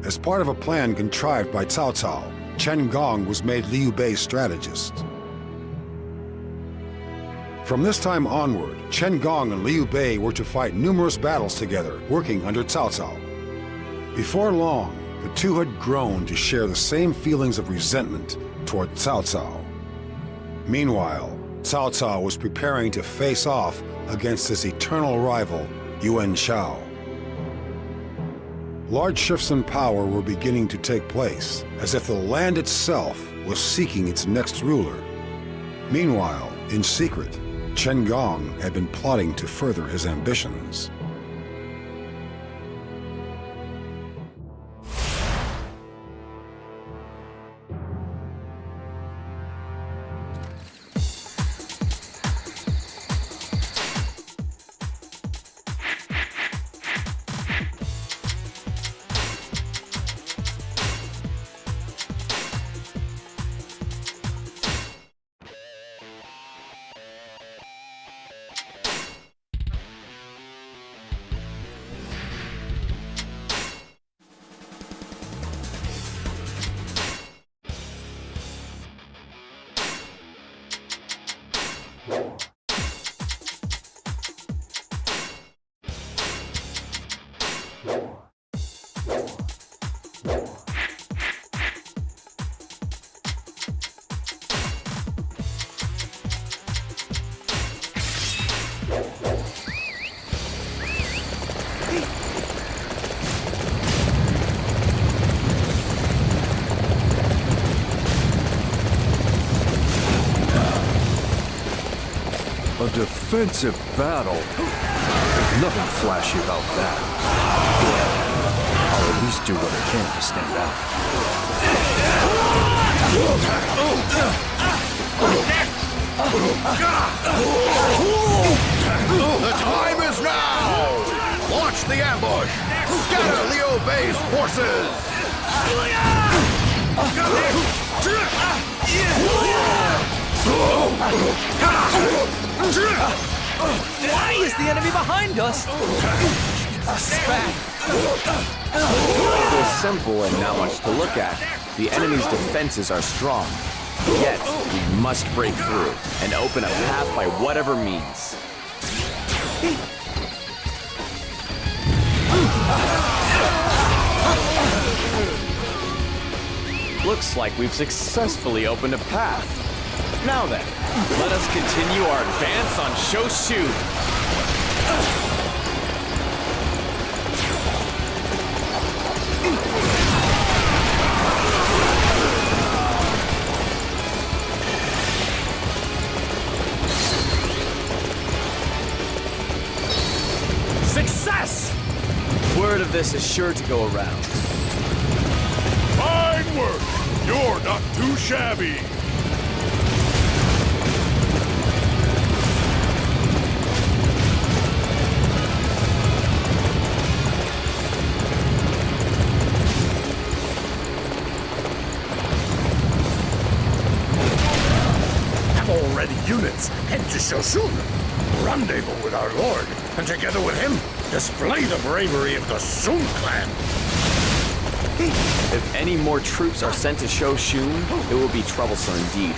As part of a plan contrived by Cao Cao, Chen Gong was made Liu Bei's strategist. From this time onward, Chen Gong and Liu Bei were to fight numerous battles together, working under Cao Cao. Before long, the two had grown to share the same feelings of resentment toward Cao Cao. Meanwhile, Cao Cao was preparing to face off against his eternal rival, Yuan Shao. Large shifts in power were beginning to take place, as if the land itself was seeking its next ruler. Meanwhile, in secret, Chen Gong had been plotting to further his ambitions. A defensive battle? There's nothing flashy about that. I'll at least do what I can to stand out. The time is now! Launch the ambush! Scatter Liu Bei's forces! Why is the enemy behind us? It's simple and not much to look at. The enemy's defenses are strong. Yet, we must break through and open a path by whatever means. Looks like we've successfully opened a path. Now then, let us continue our advance on Shoshu. Success! Word of this is sure to go around. Fine work! You're not too shabby! Units head to Shoshun, rendezvous with our lord, and together with him, display the bravery of the Sun clan. If any more troops are sent to Shoshun, it will be troublesome indeed.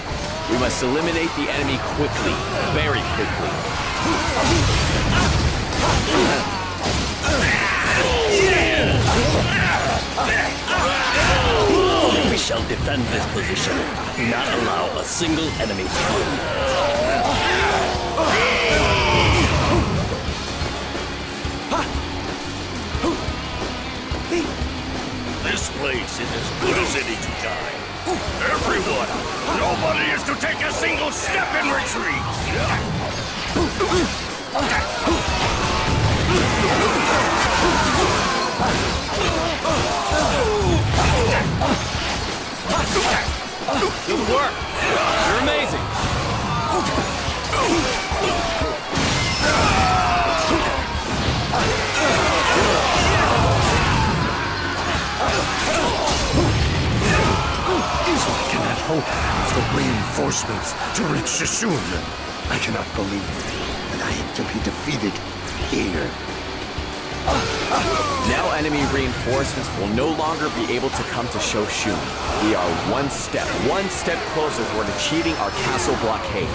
We must eliminate the enemy quickly, very quickly. We shall defend this position, not allow a single enemy through. This place is as good as any to die. Everyone, nobody is to take a single step in retreat. Good work! You're amazing! I cannot hope for reinforcements to reach Shishun. I cannot believe that I am to be defeated here. Now enemy reinforcements will no longer be able to come to Shoshun. We are one step closer toward achieving our castle blockade.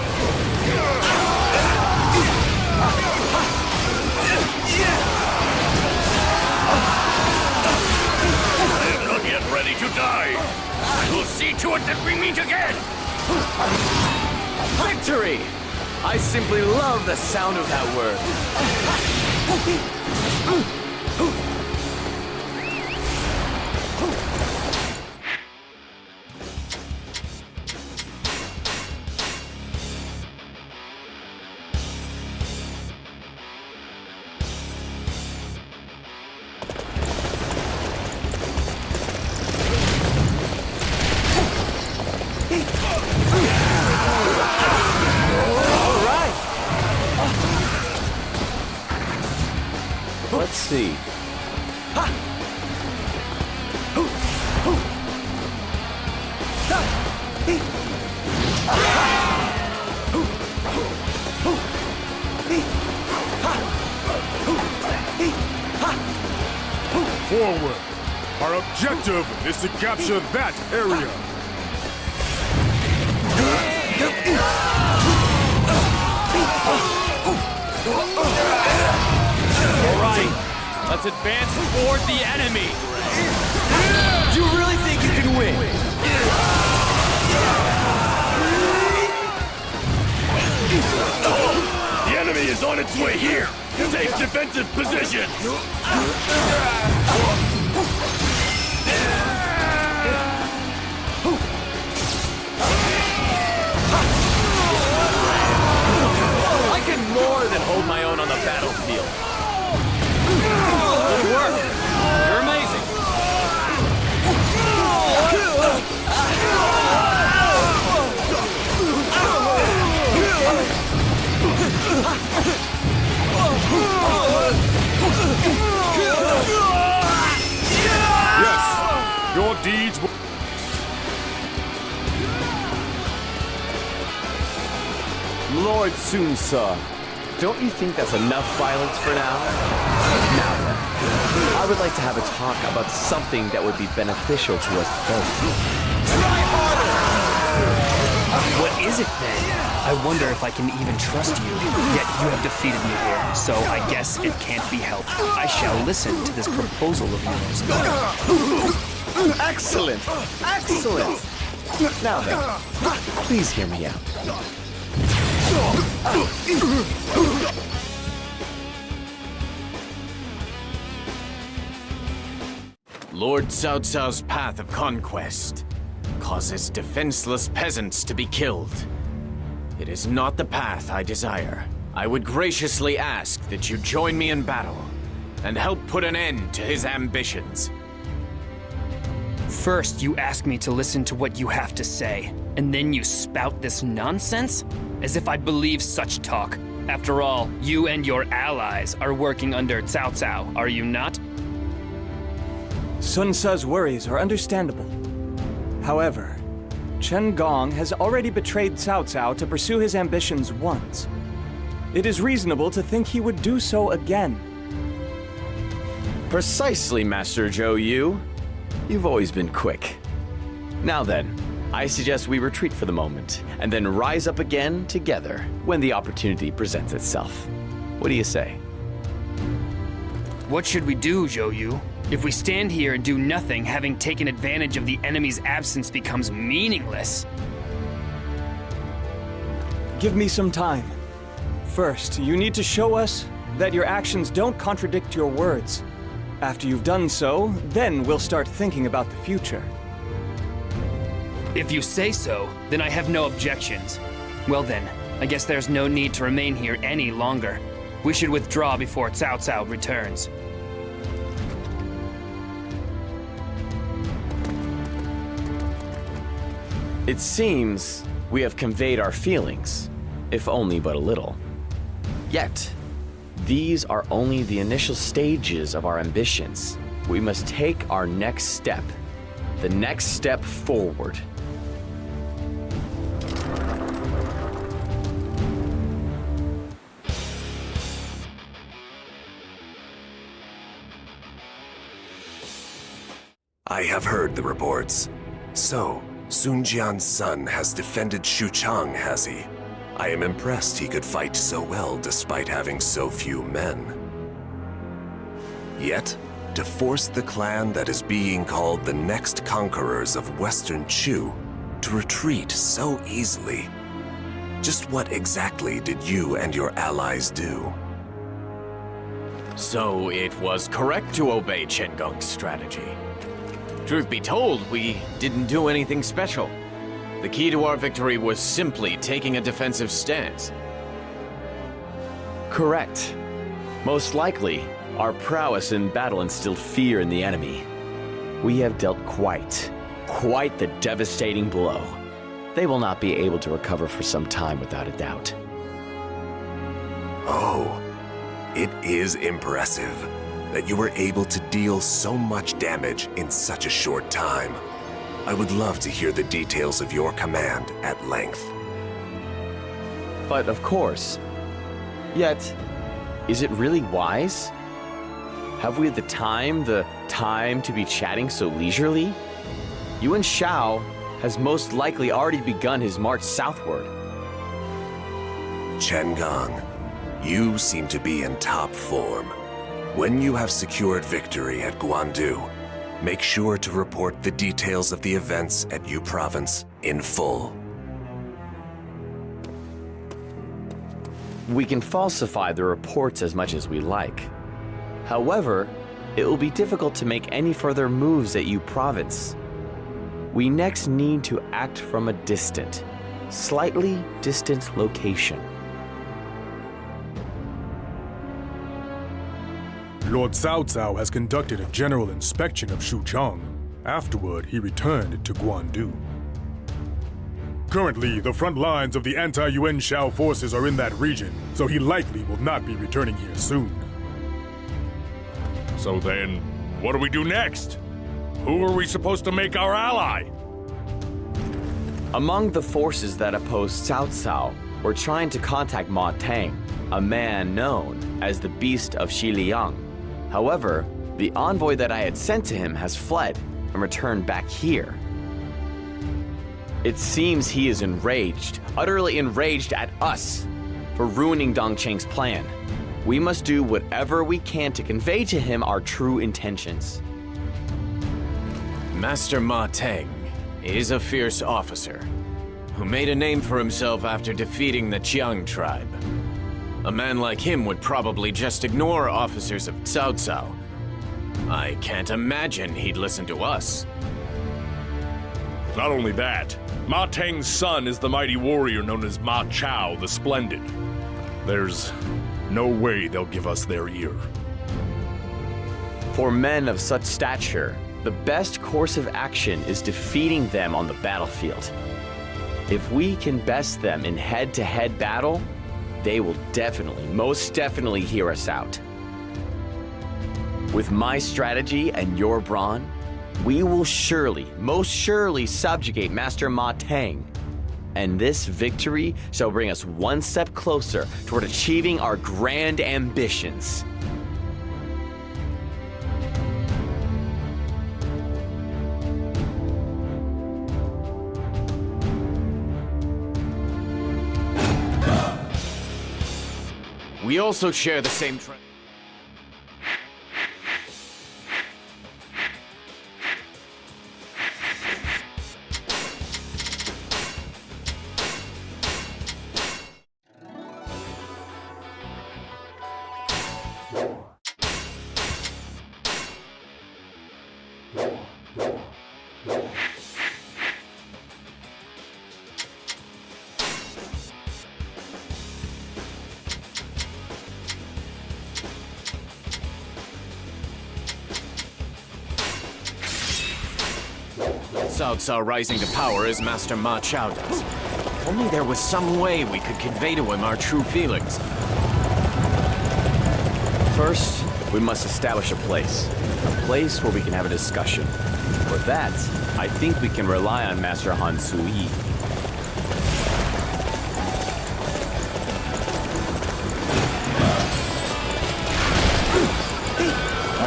I am not yet ready to die. I will see to it that we meet again. Victory! I simply love the sound of that word. Let's see. Forward. Our objective is to capture that area. All right, let's advance toward the enemy. You really think you can win? The enemy is on its way here. Take defensive position. I can more than hold my own on the battlefield. Good work. You're amazing. Yes, your deeds will... Lord Sunsa, don't you think that's enough violence for now? Now then, I would like to have a talk about something that would be beneficial to us both. What is it then? I wonder if I can even trust you. Yet you have defeated me here, so I guess it can't be helped. I shall listen to this proposal of yours. Excellent! Excellent! Now then, please hear me out. Lord Cao Cao's path of conquest causes defenseless peasants to be killed. It is not the path I desire. I would graciously ask that you join me in battle and help put an end to his ambitions. First, you ask me to listen to what you have to say, and then you spout this nonsense? As if I'd believe such talk. After all, you and your allies are working under Cao Cao, are you not? Sun Tzu's worries are understandable. However, Chen Gong has already betrayed Cao Cao to pursue his ambitions once. It is reasonable to think he would do so again. Precisely, Master Zhou Yu. You've always been quick. Now then, I suggest we retreat for the moment, and then rise up again together when the opportunity presents itself. What do you say? What should we do, Zhou Yu? If we stand here and do nothing, having taken advantage of the enemy's absence becomes meaningless. Give me some time. First, you need to show us that your actions don't contradict your words. After you've done so, then we'll start thinking about the future. If you say so, then I have no objections. Well then, I guess there's no need to remain here any longer. We should withdraw before Cao Cao returns. It seems we have conveyed our feelings, if only but a little. Yet, these are only the initial stages of our ambitions. We must take our next step, the next step forward. I have heard the reports. So, Sun Jian's son has defended Xuchang, has he? I am impressed he could fight so well despite having so few men. Yet, to force the clan that is being called the next conquerors of Western Chu to retreat so easily, just what exactly did you and your allies do? So it was correct to obey Chen Gong's strategy. Truth be told, we didn't do anything special. The key to our victory was simply taking a defensive stance. Correct. Most likely, our prowess in battle instilled fear in the enemy. We have dealt quite the devastating blow. They will not be able to recover for some time without a doubt. Oh, it is impressive that you were able to deal so much damage in such a short time. I would love to hear the details of your command at length. But of course. Yet, is it really wise? Have we the time to be chatting so leisurely? Yuan Shao has most likely already begun his march southward. Chen Gong, you seem to be in top form. When you have secured victory at Guandu, make sure to report the details of the events at Yu Province in full. We can falsify the reports as much as we like. However, it will be difficult to make any further moves at Yu Province. We next need to act from a slightly distant location. Lord Cao Cao has conducted a general inspection of Xuchang. Afterward, he returned to Guandu. Currently, the front lines of the anti-Yuan Shao forces are in that region, so he likely will not be returning here soon. So then, what do we do next? Who are we supposed to make our ally? Among the forces that oppose Cao Cao were trying to contact Ma Tang, a man known as the Beast of Xiliang. However, the envoy that I had sent to him has fled and returned back here. It seems he is enraged, utterly enraged at us for ruining Dongcheng's plan. We must do whatever we can to convey to him our true intentions. Master Ma Teng is a fierce officer who made a name for himself after defeating the Qiang tribe. A man like him would probably just ignore officers of Cao Cao. I can't imagine he'd listen to us. Not only that, Ma Teng's son is the mighty warrior known as Ma Chao the Splendid. There's no way they'll give us their ear. For men of such stature, the best course of action is defeating them on the battlefield. If we can best them in head-to-head battle, they will most definitely hear us out. With my strategy and your brawn, we will most surely subjugate Master Ma Tang. And this victory shall bring us one step closer toward achieving our grand ambitions. We also share the same trend. Cao Cao rising to power as Master Ma Chao does. If only there was some way we could convey to him our true feelings. First, we must establish a place where we can have a discussion. For that, I think we can rely on Master Han Sui.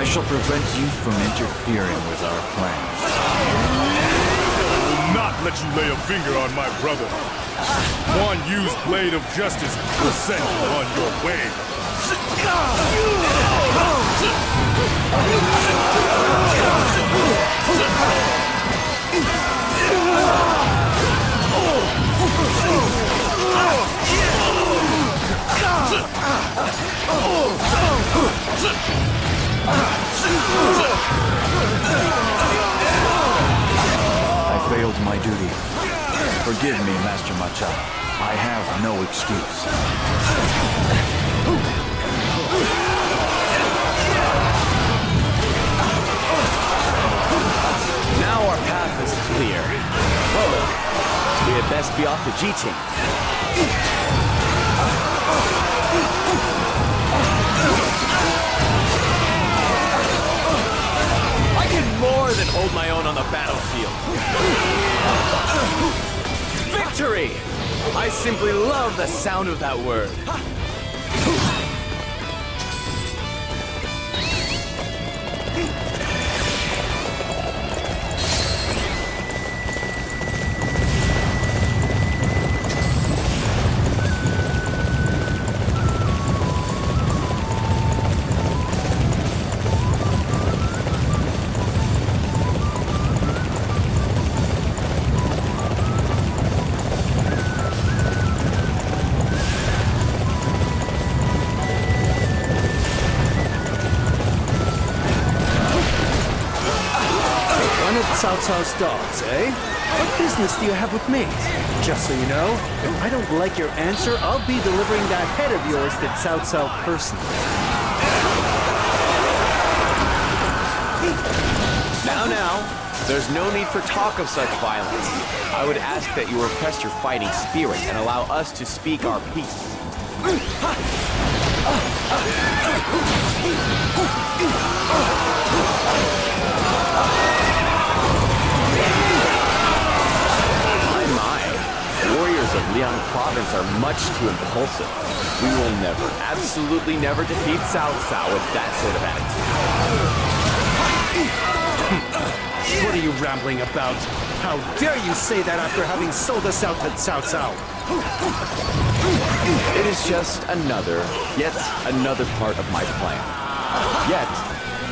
shall prevent you from interfering with our plans. I will not let you lay a finger on my brother. One used blade of justice will send you on your way. I failed my duty. Forgive me, Master Macha. I have no excuse. Now our path is clear. Whoa. We had best be off to Jiting. I can more than hold my own on the battlefield. Victory! I simply love the sound of that word. Cao Cao's dogs, eh? What business do you have with me? Just so you know, if I don't like your answer, I'll be delivering that head of yours to Cao Cao personally. Now, there's no need for talk of such violence. I would ask that you repress your fighting spirit and allow us to speak our piece. Warriors of Liang Province are much too impulsive. We will never, absolutely never defeat Cao Cao with that sort of attitude. What are you rambling about? How dare you say that after having sold us out to Cao Cao? It is just yet another part of my plan. Yet,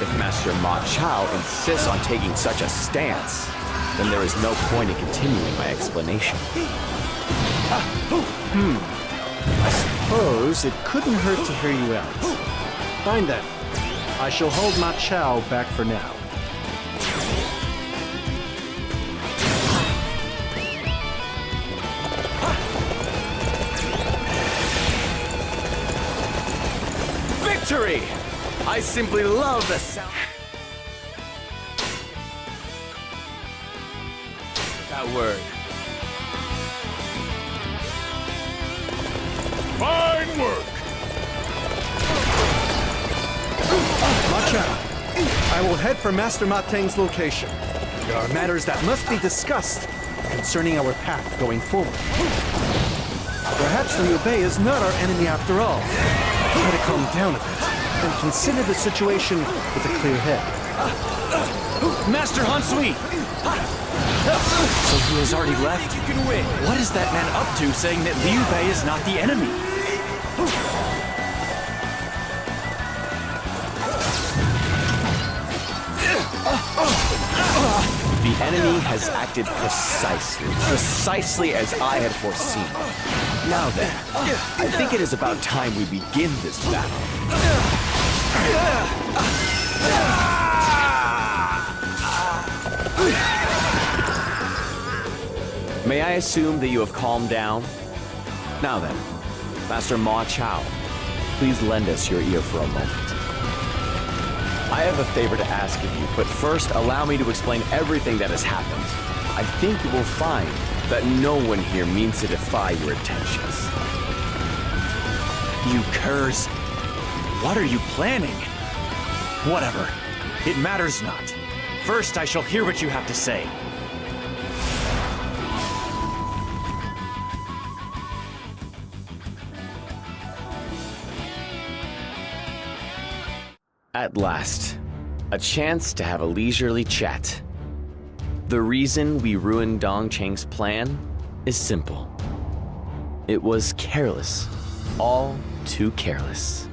if Master Ma Chao insists on taking such a stance, then there is no point in continuing my explanation. I suppose it couldn't hurt to hear you out. Fine then. I shall hold Ma Chao back for now. Victory! I simply love the sound. That word. Fine work! Ma Chao, I will head for Master Ma Teng's location. There are matters that must be discussed concerning our path going forward. Perhaps Liu Bei is not our enemy after all. Try to calm down a bit and consider the situation with a clear head. Master Han Sui! So he has already left? You can win. What is that man up to saying that Liu Bei is not the enemy? The enemy has acted precisely as I had foreseen. Now then, I think it is about time we begin this battle. May I assume that you have calmed down? Now then, Master Ma Chao, please lend us your ear for a moment. I have a favor to ask of you, but first allow me to explain everything that has happened. I think you will find that no one here means to defy your intentions. You curs! What are you planning? Whatever. It matters not. First, I shall hear what you have to say. At last, A chance to have a leisurely chat. The reason we ruined Dong Cheng's plan is simple. It was careless. All too careless.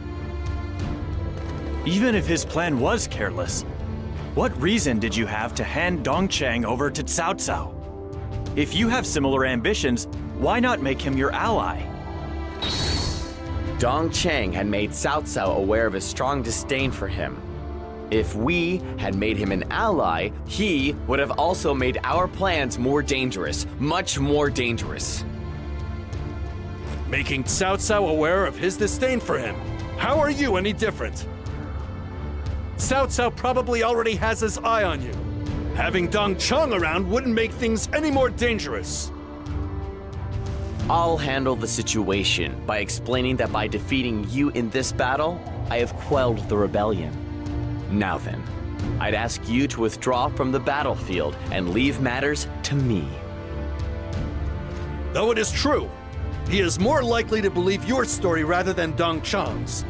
Even if his plan was careless, what reason did you have to hand Dongcheng over to Cao Cao? If you have similar ambitions, why not make him your ally? Dong Cheng had made Cao Cao aware of his strong disdain for him. If we had made him an ally, he would have also made our plans more dangerous, much more dangerous. Making Cao Cao aware of his disdain for him. How are you any different? Cao Cao probably already has his eye on you. Having Dong Cheng around wouldn't make things any more dangerous. I'll handle the situation by explaining that by defeating you in this battle, I have quelled the rebellion. Now then, I'd ask you to withdraw from the battlefield and leave matters to me. Though it is true, he is more likely to believe your story rather than Dong Cheng's.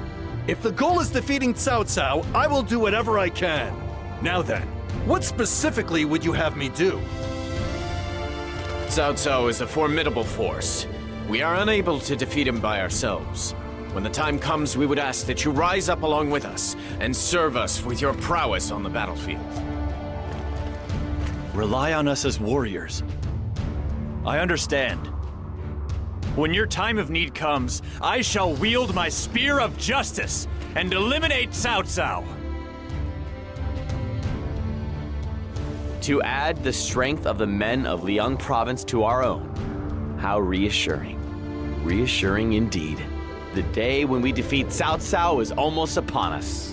If the goal is defeating Cao Cao, I will do whatever I can. Now then, what specifically would you have me do? Cao Cao is a formidable force. We are unable to defeat him by ourselves. When the time comes, we would ask that you rise up along with us and serve us with your prowess on the battlefield. Rely on us as warriors. I understand. When your time of need comes, I shall wield my spear of justice and eliminate Cao Cao. To add the strength of the men of Liang Province to our own. How reassuring. Reassuring indeed. The day when we defeat Cao Cao is almost upon us.